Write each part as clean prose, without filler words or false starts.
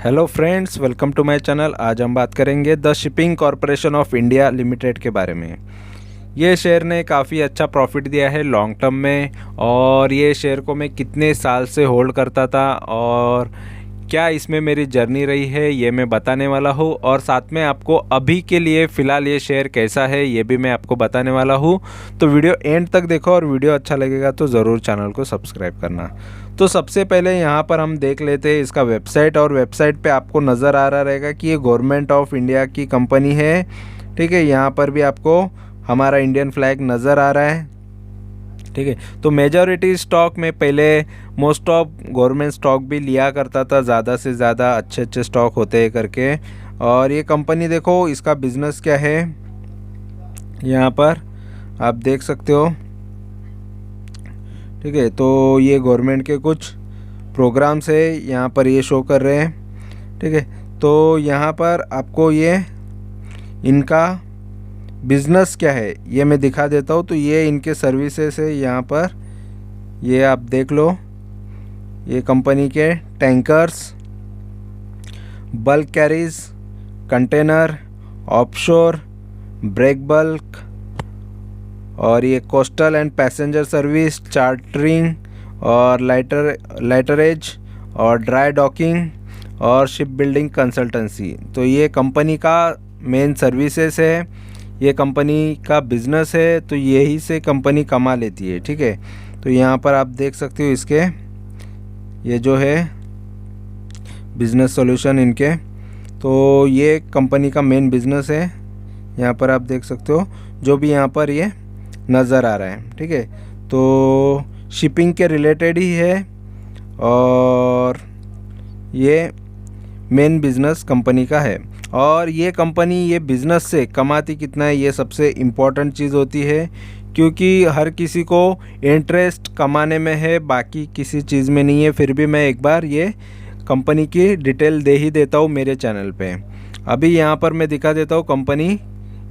Hello friends, welcome to my channel. आज हम बात करेंगे the shipping corporation of India limited के बारे में। ये शेयर ने काफ़ी अच्छा प्रॉफिट दिया है लॉन्ग टर्म में, और ये शेयर को मैं कितने साल से होल्ड करता था और क्या इसमें मेरी जर्नी रही है ये मैं बताने वाला हूँ। और साथ में आपको अभी के लिए फ़िलहाल ये शेयर कैसा है ये भी मैं आपको बताने वाला हूँ। तो वीडियो एंड तक देखो, और वीडियो अच्छा लगेगा तो ज़रूर चैनल को सब्सक्राइब करना। तो सबसे पहले यहाँ पर हम देख लेते हैं इसका वेबसाइट, और वेबसाइट पे आपको नज़र आ रहा रहेगा कि ये गवर्नमेंट ऑफ इंडिया की कंपनी है। ठीक है, यहाँ पर भी आपको हमारा इंडियन फ्लैग नज़र आ रहा है। ठीक है, तो मेजॉरिटी स्टॉक में पहले मोस्ट ऑफ गवर्नमेंट स्टॉक भी लिया करता था, ज़्यादा से ज़्यादा अच्छे स्टॉक होते हैं करके। और ये कंपनी देखो, इसका बिजनेस क्या है यहाँ पर आप देख सकते हो। ठीक है, तो ये गवर्नमेंट के कुछ प्रोग्राम्स है यहाँ पर ये शो कर रहे हैं। ठीक है, तो यहाँ पर आपको ये इनका बिज़नेस क्या है ये मैं दिखा देता हूँ। तो ये इनके सर्विसेज है यहाँ पर, ये आप देख लो। ये कंपनी के tankers, bulk carriers, container, offshore, break bulk, और ये coastal and passenger service, chartering और लाइटरेज और ड्राई डॉकिंग और शिप बिल्डिंग कंसल्टेंसी। तो ये कंपनी का मेन सर्विसेज है, ये कंपनी का बिज़नेस है, तो यही से कंपनी कमा लेती है। ठीक है, तो यहाँ पर आप देख सकते हो इसके ये जो है बिज़नेस सॉल्यूशन इनके, तो ये कंपनी का मेन बिज़नेस है। यहाँ पर आप देख सकते हो जो भी यहाँ पर ये नज़र आ रहा है। ठीक है, तो शिपिंग के रिलेटेड ही है, और ये मेन बिज़नेस कंपनी का है। और ये कंपनी ये बिज़नेस से कमाती कितना है ये सबसे इम्पॉर्टेंट चीज़ होती है, क्योंकि हर किसी को इंटरेस्ट कमाने में है, बाकी किसी चीज़ में नहीं है। फिर भी मैं एक बार ये कंपनी की डिटेल दे ही देता हूँ मेरे चैनल पे। अभी यहाँ पर मैं दिखा देता हूँ कंपनी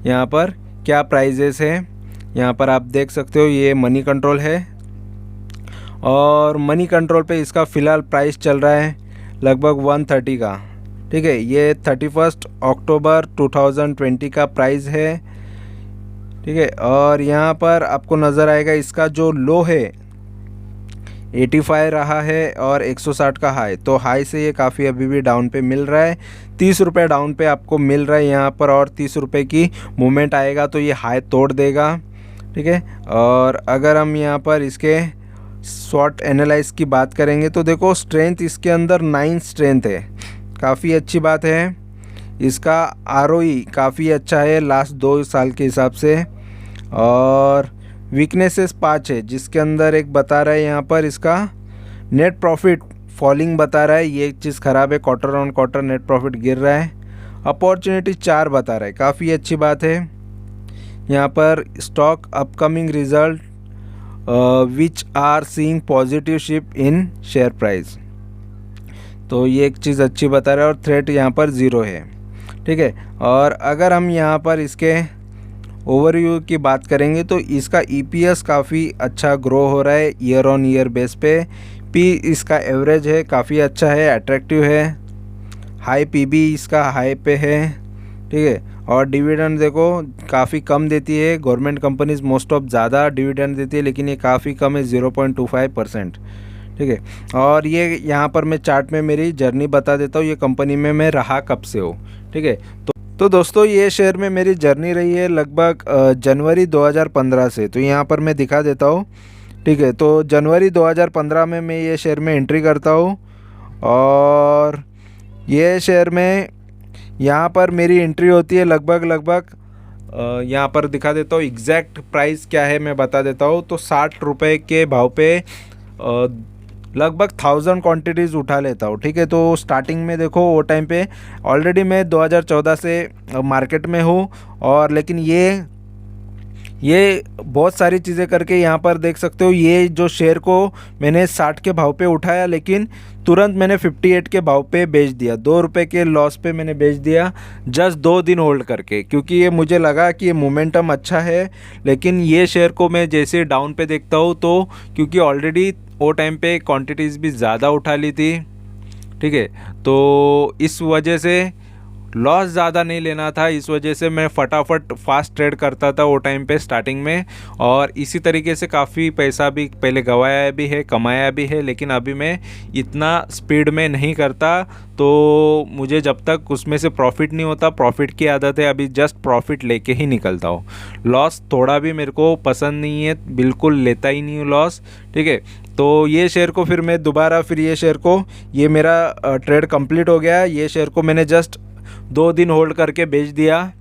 यहाँ पर क्या प्राइजेस है। यहाँ पर आप देख सकते हो ये मनी कंट्रोल है, और मनी कंट्रोल पे इसका फ़िलहाल प्राइस चल रहा है लगभग 130 का। ठीक है, ये 31 अक्टूबर 2020 का प्राइस है। ठीक है, और यहाँ पर आपको नज़र आएगा इसका जो लो है 85 रहा है और 160 का हाई। तो हाई से ये काफ़ी अभी भी डाउन पे मिल रहा है, 30 रुपये डाउन पे आपको मिल रहा है यहाँ पर, और 30 रुपये की मूवमेंट आएगा तो ये हाई तोड़ देगा। ठीक है, और अगर हम यहाँ पर इसके शॉर्ट एनालाइज की बात करेंगे तो देखो स्ट्रेंथ इसके अंदर 9 स्ट्रेंथ है, काफ़ी अच्छी बात है। इसका आरओई काफ़ी अच्छा है लास्ट 2 साल के हिसाब से, और वीकनेसेस 5 है, जिसके अंदर एक बता रहा है यहाँ पर इसका नेट प्रॉफिट फॉलिंग बता रहा है, ये एक चीज़ ख़राब है, quarter on quarter net profit गिर रहा है। अपॉर्चुनिटी 4 बता रहा है, काफ़ी अच्छी बात है। यहाँ पर stock upcoming result which are seeing positive shift in share price, तो ये एक चीज़ अच्छी बता रहा है, और थ्रेट यहाँ पर 0 है। ठीक है, और अगर हम यहाँ पर इसके ओवरव्यू की बात करेंगे तो इसका ईपीएस काफ़ी अच्छा ग्रो हो रहा है ईयर ऑन ईयर बेस पे। पी इसका एवरेज है, काफ़ी अच्छा है, अट्रैक्टिव है। हाई पीबी इसका हाई पे है। ठीक है, और डिविडेंड देखो काफ़ी कम देती है, गवर्नमेंट कंपनीज मोस्ट ऑफ ज़्यादा डिविडेंड देती है, लेकिन ये काफ़ी कम है 0.25%। ठीक है, और ये यहाँ पर मैं चार्ट में मेरी जर्नी बता देता हूँ, ये कंपनी में मैं रहा कब से हो। ठीक है, तो दोस्तों ये शेयर में मेरी जर्नी रही है लगभग जनवरी 2015 से, तो यहाँ पर मैं दिखा देता हूँ। ठीक है, तो जनवरी 2015 में मैं ये शेयर में एंट्री करता हूँ, और ये शेयर में यहाँ पर मेरी एंट्री होती है लगभग यहाँ पर दिखा देता हूँ एग्जैक्ट प्राइस क्या है मैं बता देता हूँ। तो 60 रुपये के भाव पे लगभग 1000 क्वांटिटीज़ उठा लेता हूँ। ठीक है, तो स्टार्टिंग में देखो वो टाइम पे ऑलरेडी मैं 2014 से मार्केट में हूँ, और लेकिन ये बहुत सारी चीज़ें करके यहाँ पर देख सकते हो ये जो शेयर को मैंने 60 के भाव पे उठाया, लेकिन तुरंत मैंने 58 के भाव पे बेच दिया, 2 रुपये के लॉस पे मैंने बेच दिया जस्ट 2 दिन होल्ड करके, क्योंकि ये मुझे लगा कि ये मोमेंटम अच्छा है। लेकिन ये शेयर को मैं जैसे डाउन पे देखता हूँ तो क्योंकि ऑलरेडी वो टाइम पे क्वांटिटीज़ भी ज़्यादा उठा ली थी, ठीक है। तो इस वजह से लॉस ज़्यादा नहीं लेना था, इस वजह से मैं फटाफट फास्ट ट्रेड करता था वो टाइम पे स्टार्टिंग में, और इसी तरीके से काफ़ी पैसा भी पहले गंवाया भी है, कमाया भी है, लेकिन अभी मैं इतना स्पीड में नहीं करता। तो मुझे जब तक उसमें से प्रॉफिट नहीं होता, प्रॉफिट की आदत है, अभी जस्ट प्रॉफिट लेके ही निकलता हूँ। लॉस थोड़ा भी मेरे को पसंद नहीं है, बिल्कुल लेता ही नहीं हूँ लॉस, ठीक है। तो ये शेयर को फिर मैं दोबारा ये शेयर को, ये मेरा ट्रेड कंप्लीट हो गया, ये शेयर को मैंने जस्ट 2 दिन होल्ड करके बेच दिया।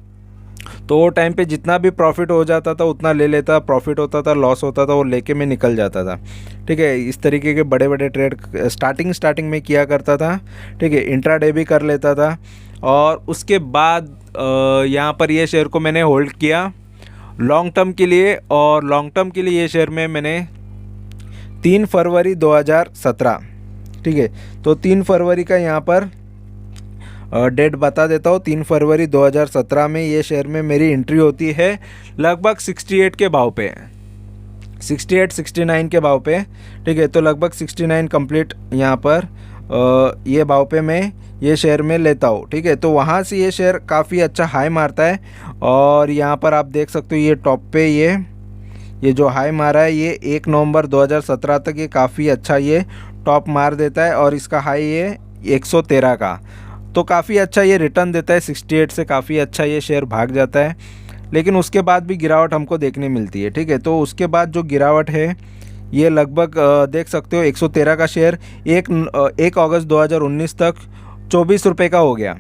तो वो टाइम पे जितना भी प्रॉफिट हो जाता था उतना ले लेता, प्रॉफिट होता था, लॉस होता था, वो लेके मैं निकल जाता था, ठीक है। इस तरीके के बड़े बड़े ट्रेड स्टार्टिंग में किया करता था, ठीक है। इंट्राडे भी कर लेता था। और उसके बाद यहाँ पर ये शेयर को मैंने होल्ड किया लॉन्ग टर्म के लिए, और लॉन्ग टर्म के लिए ये शेयर में मैंने 3 फरवरी 2017, ठीक है। तो 3 फरवरी का यहाँ पर डेट बता देता हूँ। 3 फरवरी 2017 में ये शेयर में मेरी एंट्री होती है लगभग 68 के भाव पे, 68-69 के भाव पे, ठीक है। तो लगभग 69 कंप्लीट यहाँ पर ये भाव पे मैं ये शेयर में लेता हूँ, ठीक है। तो वहाँ से ये शेयर काफ़ी अच्छा हाई मारता है, और यहाँ पर आप देख सकते हो ये टॉप पे ये जो हाई मारा है ये 1 नवंबर 2017 तक ये काफ़ी अच्छा ये टॉप मार देता है, और इसका हाई ये 113 का, तो काफ़ी अच्छा ये रिटर्न देता है। 68 से काफ़ी अच्छा ये शेयर भाग जाता है, लेकिन उसके बाद भी गिरावट हमको देखने मिलती है, ठीक है। तो उसके बाद जो गिरावट है ये लगभग देख सकते हो 113 का शेयर 1 अगस्त 2019 तक 24 रुपये का हो गया।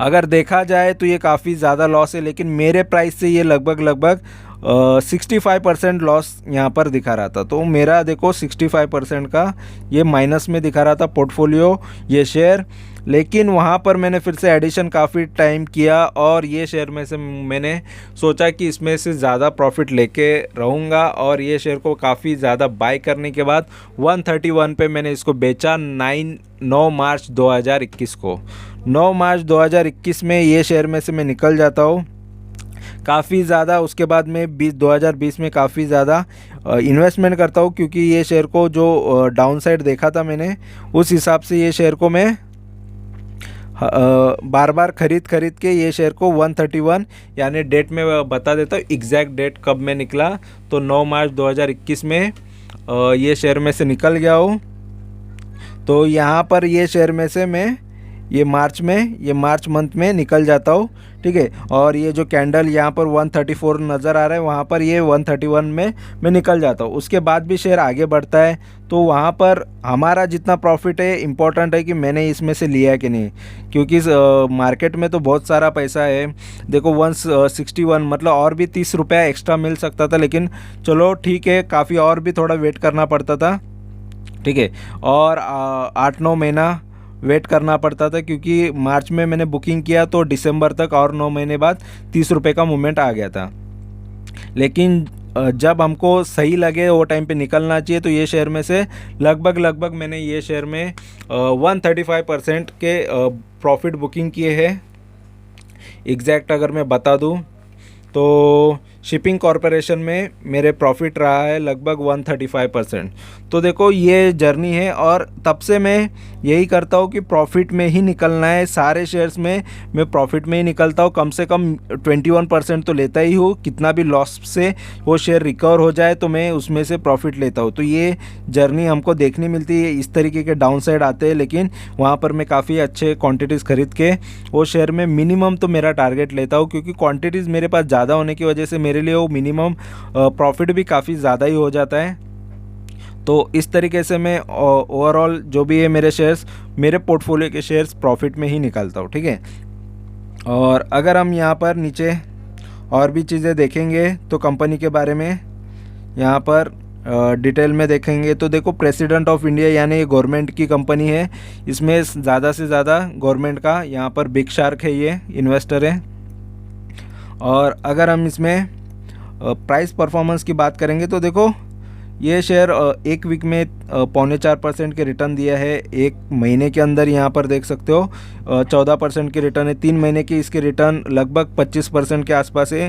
अगर देखा जाए तो ये काफ़ी ज़्यादा लॉस है, लेकिन मेरे प्राइस से ये लगभग 65% लॉस यहाँ पर दिखा रहा था। तो मेरा देखो 65% का ये माइनस में दिखा रहा था पोर्टफोलियो ये शेयर, लेकिन वहाँ पर मैंने फिर से एडिशन काफ़ी टाइम किया, और ये शेयर में से मैंने सोचा कि इसमें से ज़्यादा प्रॉफिट लेके रहूँगा, और ये शेयर को काफ़ी ज़्यादा बाय करने के बाद 131 पे मैंने इसको बेचा 9 मार्च 2021 को। 9 मार्च 2021 में ये शेयर में से मैं निकल जाता हूँ काफ़ी ज़्यादा। उसके बाद में 2020 में काफ़ी ज़्यादा इन्वेस्टमेंट करता हूँ, क्योंकि ये शेयर को जो डाउन साइड देखा था मैंने, उस हिसाब से ये शेयर को मैं बार बार खरीद के ये शेयर को 131, यानी डेट में बता देता हूँ एग्जैक्ट डेट कब मैं निकला। तो 9 मार्च 2021 में ये शेयर में से निकल गया हूँ। तो यहाँ पर ये शेयर में से मैं ये मार्च मंथ में निकल जाता हूँ, ठीक है। और ये जो कैंडल यहाँ पर 134 नज़र आ रहा है, वहाँ पर ये 131 में मैं निकल जाता हूँ। उसके बाद भी शेयर आगे बढ़ता है, तो वहाँ पर हमारा जितना प्रॉफिट है इम्पोर्टेंट है कि मैंने इसमें से लिया है कि नहीं, क्योंकि मार्केट में तो बहुत सारा पैसा है। देखो 161 मतलब और भी 30 रुपया एक्स्ट्रा मिल सकता था, लेकिन चलो ठीक है, काफ़ी और भी थोड़ा वेट करना पड़ता था, ठीक है। और 8-9 महीना वेट करना पड़ता था, क्योंकि मार्च में मैंने बुकिंग किया तो दिसंबर तक और 9 महीने बाद 30 रुपये का मूवमेंट आ गया था। लेकिन जब हमको सही लगे वो टाइम पे निकलना चाहिए, तो ये शेयर में से लगभग मैंने ये शेयर में 135% के प्रॉफिट बुकिंग किए हैं। एग्जैक्ट अगर मैं बता दूं तो शिपिंग कॉरपोरेशन में मेरे प्रॉफिट रहा है लगभग 135%। तो देखो ये जर्नी है, और तब से मैं यही करता हूँ कि प्रॉफिट में ही निकलना है। सारे शेयर्स में मैं प्रॉफिट में ही निकलता हूँ, कम से कम 21% तो लेता ही हूँ। कितना भी लॉस से वो शेयर रिकवर हो जाए तो मैं उसमें से प्रॉफिट लेता हूँ। तो ये जर्नी हमको देखने मिलती है। इस तरीके के डाउन साइड आते हैं, लेकिन वहाँ पर मैं काफ़ी अच्छे क्वान्टिटीज़ खरीद के वो शेयर में मिनिमम तो मेरा टारगेट लेता हूँ, क्योंकि क्वान्टिटीज़ मेरे पास ज़्यादा होने की वजह से मेरे लिए वो मिनिमम प्रॉफिट भी काफ़ी ज़्यादा ही हो जाता है। तो इस तरीके से मैं ओवरऑल जो भी है मेरे शेयर्स, मेरे पोर्टफोलियो के शेयर्स प्रॉफिट में ही निकालता हूँ, ठीक है। और अगर हम यहाँ पर नीचे और भी चीज़ें देखेंगे तो कंपनी के बारे में यहाँ पर डिटेल में देखेंगे तो देखो प्रेसिडेंट ऑफ इंडिया यानी ये गवर्नमेंट की कंपनी है। इसमें ज़्यादा से ज़्यादा गवर्नमेंट का यहाँ पर बिग शार्क है, ये इन्वेस्टर है। और अगर हम इसमें प्राइस परफॉर्मेंस की बात करेंगे तो देखो ये शेयर एक वीक में 4.25% के रिटर्न दिया है। एक महीने के अंदर यहाँ पर देख सकते हो 14% के रिटर्न है। 3 महीने के इसके रिटर्न लगभग 25% के आसपास है।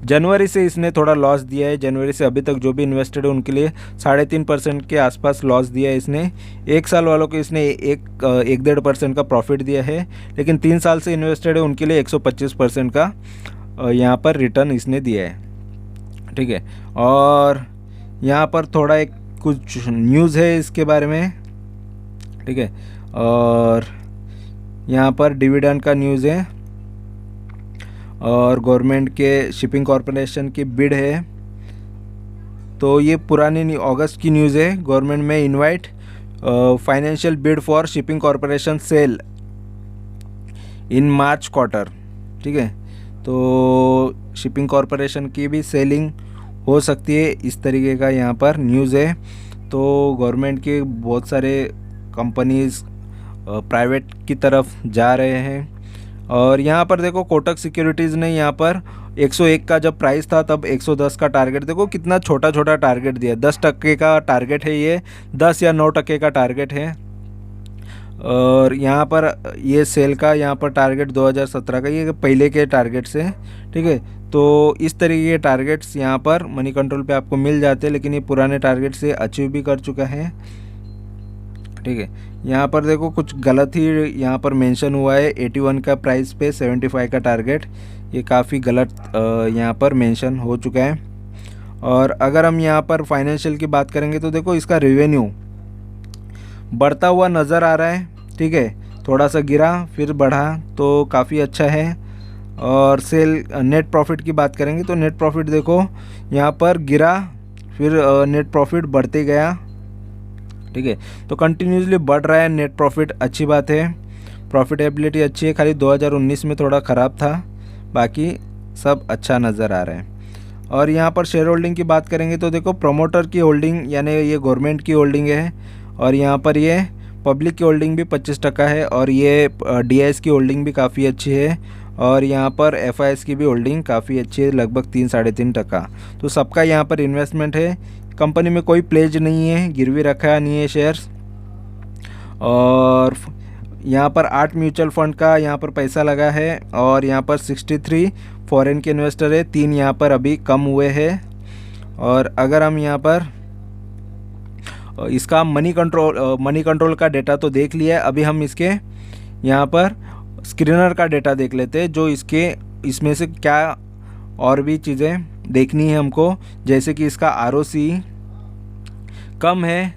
जनवरी से इसने थोड़ा लॉस दिया है। जनवरी से अभी तक जो भी इन्वेस्टेड है उनके लिए 3.5% के आसपास लॉस दिया है इसने। 1 साल वालों को इसने 1-1.5% का प्रॉफिट दिया है, लेकिन 3 साल से इन्वेस्टेड है उनके लिए 125% का यहाँ पर रिटर्न इसने दिया है। ठीक है, और यहाँ पर थोड़ा एक कुछ न्यूज़ है इसके बारे में। ठीक है, और यहाँ पर डिविडेंड का न्यूज़ है और गवर्नमेंट के शिपिंग कॉरपोरेशन की बिड है। तो ये पुरानी अगस्त की न्यूज़ है। गवर्नमेंट में invite financial bid for shipping corporation sale in March quarter. ठीक है, तो शिपिंग कॉरपोरेशन की भी सेलिंग हो सकती है, इस तरीके का यहाँ पर न्यूज़ है। तो गवर्नमेंट के बहुत सारे कंपनीज़ प्राइवेट की तरफ जा रहे हैं। और यहाँ पर देखो कोटक सिक्योरिटीज़ ने यहाँ पर 101 का जब प्राइस था तब 110 का टारगेट, देखो कितना छोटा छोटा टारगेट दिया। 10% का टारगेट है ये, 10 या 9% का टारगेट है। और यहाँ पर ये सेल का यहाँ पर टारगेट 2017 का, ये पहले के टारगेट से। ठीक है, तो इस तरीके के टारगेट्स यहाँ पर मनी कंट्रोल पे आपको मिल जाते हैं, लेकिन ये पुराने टारगेट से अचीव भी कर चुका है। ठीक है, यहाँ पर देखो कुछ गलत ही यहाँ पर मेंशन हुआ है। 81 का प्राइस पे 75 का टारगेट, ये काफ़ी गलत यहाँ पर मेंशन हो चुका है। और अगर हम यहाँ पर फाइनेंशियल की बात करेंगे तो देखो इसका रेवेन्यू बढ़ता हुआ नज़र आ रहा है। ठीक है, थोड़ा सा गिरा फिर बढ़ा, तो काफ़ी अच्छा है। और सेल नेट प्रॉफिट की बात करेंगे तो नेट प्रॉफिट देखो यहाँ पर गिरा फिर नेट प्रॉफिट बढ़ते गया। ठीक है, तो कंटिन्यूसली बढ़ रहा है नेट प्रॉफिट, अच्छी बात है। प्रॉफिटेबिलिटी अच्छी है, खाली 2019 में थोड़ा ख़राब था, बाकी सब अच्छा नज़र आ रहा है। और यहाँ पर शेयर होल्डिंग की बात करेंगे तो देखो प्रमोटर की होल्डिंग यानी ये गवर्नमेंट की होल्डिंग है, और यहाँ पर ये पब्लिक की होल्डिंग भी 25% है, और ये DIS की होल्डिंग भी काफ़ी अच्छी है, और यहाँ पर FIS की भी होल्डिंग काफ़ी अच्छी है, लगभग 3-3.5%। तो सबका यहाँ पर इन्वेस्टमेंट है। कंपनी में कोई प्लेज नहीं है, गिरवी रखा नहीं है शेयर्स। और यहाँ पर 8 म्यूचुअल फंड का यहाँ पर पैसा लगा है, और यहाँ पर 63 फॉरेन के इन्वेस्टर है, 3 यहाँ पर अभी कम हुए हैं। और अगर हम यहाँ पर इसका मनी कंट्रोल का डेटा तो देख लिया है, अभी हम इसके यहाँ पर स्क्रीनर का डेटा देख लेते हैं, जो इसमें से क्या और भी चीज़ें देखनी है हमको, जैसे कि इसका ROC कम है।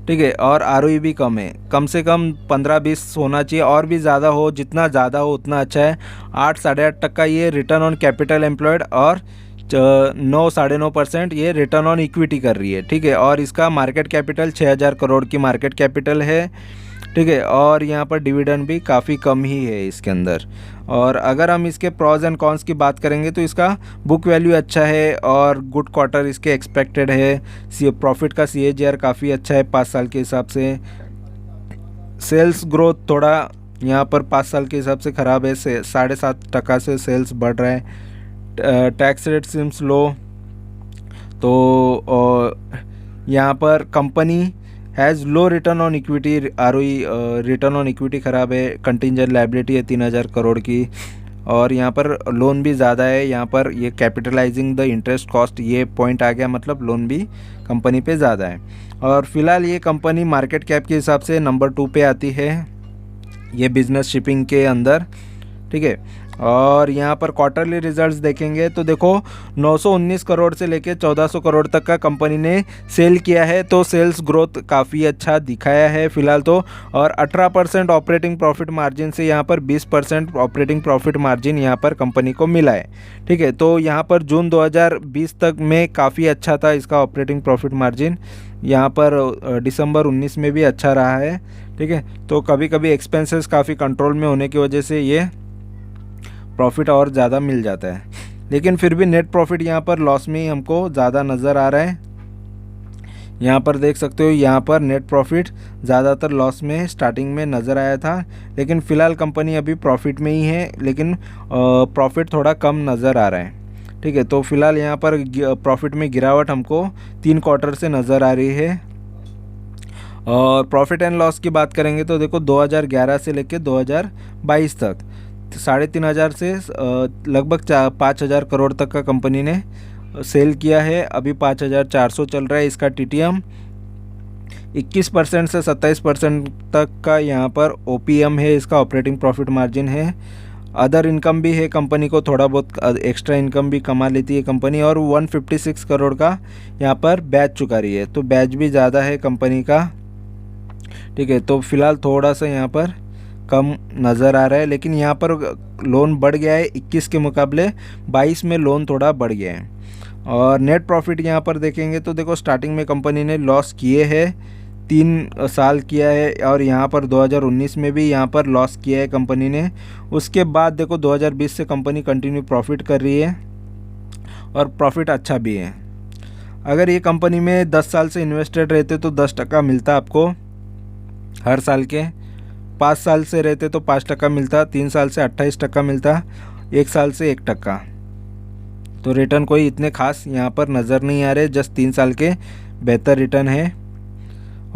ठीक है, और ROE भी कम है, कम से कम 15-20 होना चाहिए, और भी ज़्यादा हो, जितना ज़्यादा हो उतना अच्छा है। 8-8.5% ये रिटर्न ऑन कैपिटल एम्प्लॉयड, और 9-9.5% ये रिटर्न ऑन इक्विटी कर रही है। ठीक है, और इसका मार्केट कैपिटल 6000 करोड़ की मार्केट कैपिटल है। ठीक है, और यहाँ पर डिविडेंड भी काफ़ी कम ही है इसके अंदर। और अगर हम इसके प्रॉज एंड कॉन्स की बात करेंगे तो इसका बुक वैल्यू अच्छा है, और गुड क्वार्टर इसके एक्सपेक्टेड है। प्रॉफिट का CAGR काफ़ी अच्छा है 5 साल के हिसाब से। सेल्स ग्रोथ थोड़ा यहाँ पर 5 साल के हिसाब से ख़राब है, 7.5% से सेल्स बढ़ रहा है। टैक्स रेट सिम्स लो, तो यहाँ पर company has low return on equity, ROE return on equity ख़राब है। कंटिंजेंट लायबिलिटी है 3000 करोड़ की, और यहाँ पर लोन भी ज़्यादा है। यहाँ पर ये कैपिटलाइजिंग द इंटरेस्ट कॉस्ट, ये पॉइंट आ गया, मतलब लोन भी कंपनी पे ज़्यादा है। और फिलहाल ये कंपनी मार्केट कैप के हिसाब से नंबर 2 पे आती है ये बिज़नेस शिपिंग के अंदर। ठीक है, और यहाँ पर क्वार्टरली रिजल्ट्स देखेंगे तो देखो 919 करोड़ से लेके 1400 करोड़ तक का कंपनी ने सेल किया है, तो सेल्स ग्रोथ काफ़ी अच्छा दिखाया है फिलहाल तो। और 18% ऑपरेटिंग प्रॉफिट मार्जिन से यहाँ पर 20% ऑपरेटिंग प्रॉफिट मार्जिन यहाँ पर कंपनी को मिला है। ठीक है, तो यहाँ पर जून 2020 तक में काफ़ी अच्छा था इसका ऑपरेटिंग प्रॉफिट मार्जिन, यहाँ पर दिसंबर 19 में भी अच्छा रहा है। ठीक है, तो कभी कभी एक्सपेंसेस काफ़ी कंट्रोल में होने की वजह से ये प्रॉफिट और ज़्यादा मिल जाता है, लेकिन फिर भी नेट प्रॉफिट यहाँ पर लॉस में ही हमको ज़्यादा नज़र आ रहा है। यहाँ पर देख सकते हो, यहाँ पर नेट प्रॉफिट ज़्यादातर लॉस में स्टार्टिंग में नज़र आया था, लेकिन फ़िलहाल कंपनी अभी प्रॉफिट में ही है, लेकिन प्रॉफिट थोड़ा कम नज़र आ रहा है। ठीक है, तो फिलहाल यहाँ पर प्रॉफिट में गिरावट हमको 3 क्वार्टर से नज़र आ रही है। और प्रॉफिट एंड लॉस की बात करेंगे तो देखो 2011 से लेकर 2022 तक 3,500 से लगभग 5,000 करोड़ तक का कंपनी ने सेल किया है। अभी 5,400 चल रहा है इसका टीटीएम। 21% से 27% तक का यहाँ पर ओपीएम है, इसका ऑपरेटिंग प्रॉफिट मार्जिन है। अदर इनकम भी है कंपनी को, थोड़ा बहुत एक्स्ट्रा इनकम भी कमा लेती है कंपनी। और 156 करोड़ का यहाँ पर बैच चुका रही है, तो बैच भी ज़्यादा है कंपनी का, ठीक है। तो फिलहाल थोड़ा सा यहाँ पर कम नज़र आ रहा है, लेकिन यहाँ पर लोन बढ़ गया है 21 के मुकाबले 22 में लोन थोड़ा बढ़ गया है। और नेट प्रॉफिट यहाँ पर देखेंगे तो देखो स्टार्टिंग में कंपनी ने लॉस किए हैं, 3 साल किया है, और यहाँ पर 2019 में भी यहाँ पर लॉस किया है कंपनी ने। उसके बाद देखो 2020 से कंपनी कंटिन्यू प्रॉफिट कर रही है और प्रॉफिट अच्छा भी है। अगर ये कंपनी में 10 साल से इन्वेस्टेड रहते तो 10% मिलता आपको हर साल के, 5 साल से रहते तो 5% मिलता, 3 साल से 28% मिलता, 1 साल से 1%। तो रिटर्न कोई इतने खास यहाँ पर नज़र नहीं आ रहे, जस्ट 3 साल के बेहतर रिटर्न है।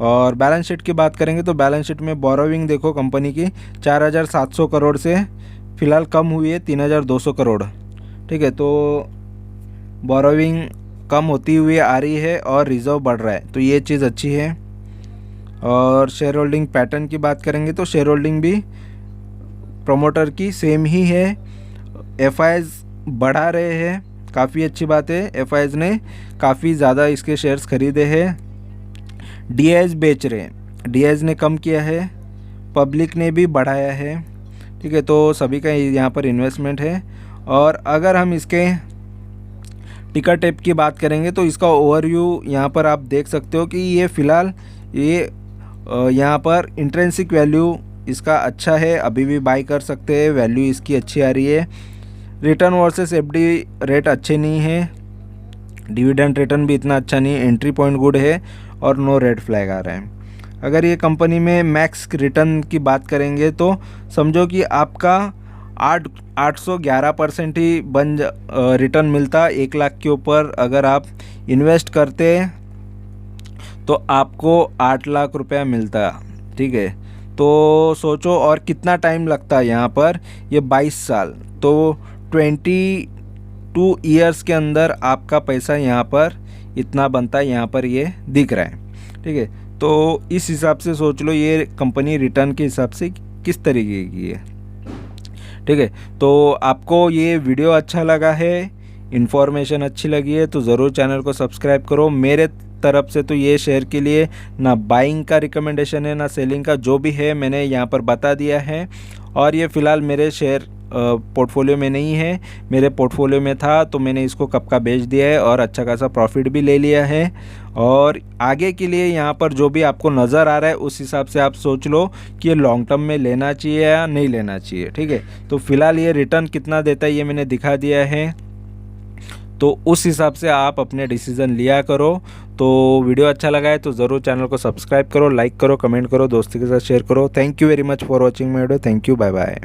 और बैलेंस शीट की बात करेंगे तो बैलेंस शीट में बोरोविंग देखो कंपनी की 4,700 करोड़ से फ़िलहाल कम हुई है 3,200 करोड़, ठीक है। तो बोरोविंग कम होती हुई आ रही है और रिज़र्व बढ़ रहा है, तो ये चीज़ अच्छी है। और शेयर होल्डिंग पैटर्न की बात करेंगे तो शेयर होल्डिंग भी प्रोमोटर की सेम ही है। एफआईज बढ़ा रहे हैं, काफ़ी अच्छी बात है, एफआईज ने काफ़ी ज़्यादा इसके शेयर्स खरीदे हैं। डीआईज बेच रहे हैं, डीआईज ने कम किया है, पब्लिक ने भी बढ़ाया है, ठीक है। तो सभी का यहाँ पर इन्वेस्टमेंट है। और अगर हम इसके टिकर टेप की बात करेंगे तो इसका ओवरव्यू यहाँ पर आप देख सकते हो कि ये फ़िलहाल ये यहाँ पर इंट्रिंसिक वैल्यू इसका अच्छा है, अभी भी बाई कर सकते हैं, वैल्यू इसकी अच्छी आ रही है। रिटर्न वर्सेस एफडी रेट अच्छे नहीं है, डिविडेंड रिटर्न भी इतना अच्छा नहीं है, एंट्री पॉइंट गुड है और नो रेड फ्लैग आ रहा है। अगर ये कंपनी में मैक्स रिटर्न की बात करेंगे तो समझो कि आपका 811% ही रिटर्न मिलता 1 लाख के ऊपर। अगर आप इन्वेस्ट करते तो आपको 8 लाख रुपया मिलता, ठीक है। तो सोचो और कितना टाइम लगता है यहाँ पर, ये 22 साल, तो 22 ईयर्स के अंदर आपका पैसा यहाँ पर इतना बनता है, यहाँ पर ये दिख रहा है, ठीक है। तो इस हिसाब से सोच लो ये कंपनी रिटर्न के हिसाब से किस तरीके की है, ठीक है। तो आपको ये वीडियो अच्छा लगा है, इन्फॉर्मेशन अच्छी लगी है तो ज़रूर चैनल को सब्सक्राइब करो। मेरे तरफ से तो ये शेयर के लिए ना बाइंग का रिकमेंडेशन है ना सेलिंग का, जो भी है मैंने यहाँ पर बता दिया है। और ये फ़िलहाल मेरे शेयर पोर्टफोलियो में नहीं है, मेरे पोर्टफोलियो में था तो मैंने इसको कब का बेच दिया है और अच्छा खासा प्रॉफिट भी ले लिया है। और आगे के लिए यहाँ पर जो भी आपको नज़र आ रहा है उस हिसाब से आप सोच लो कि ये लॉन्ग टर्म में लेना चाहिए या नहीं लेना चाहिए, ठीक है। तो फ़िलहाल ये रिटर्न कितना देता है ये मैंने दिखा दिया है, तो उस हिसाब से आप अपने डिसीज़न लिया करो। तो वीडियो अच्छा लगा है तो ज़रूर चैनल को सब्सक्राइब करो, लाइक करो, कमेंट करो, दोस्तों के साथ शेयर करो। Thank you very much for watching my video. Thank you, bye bye.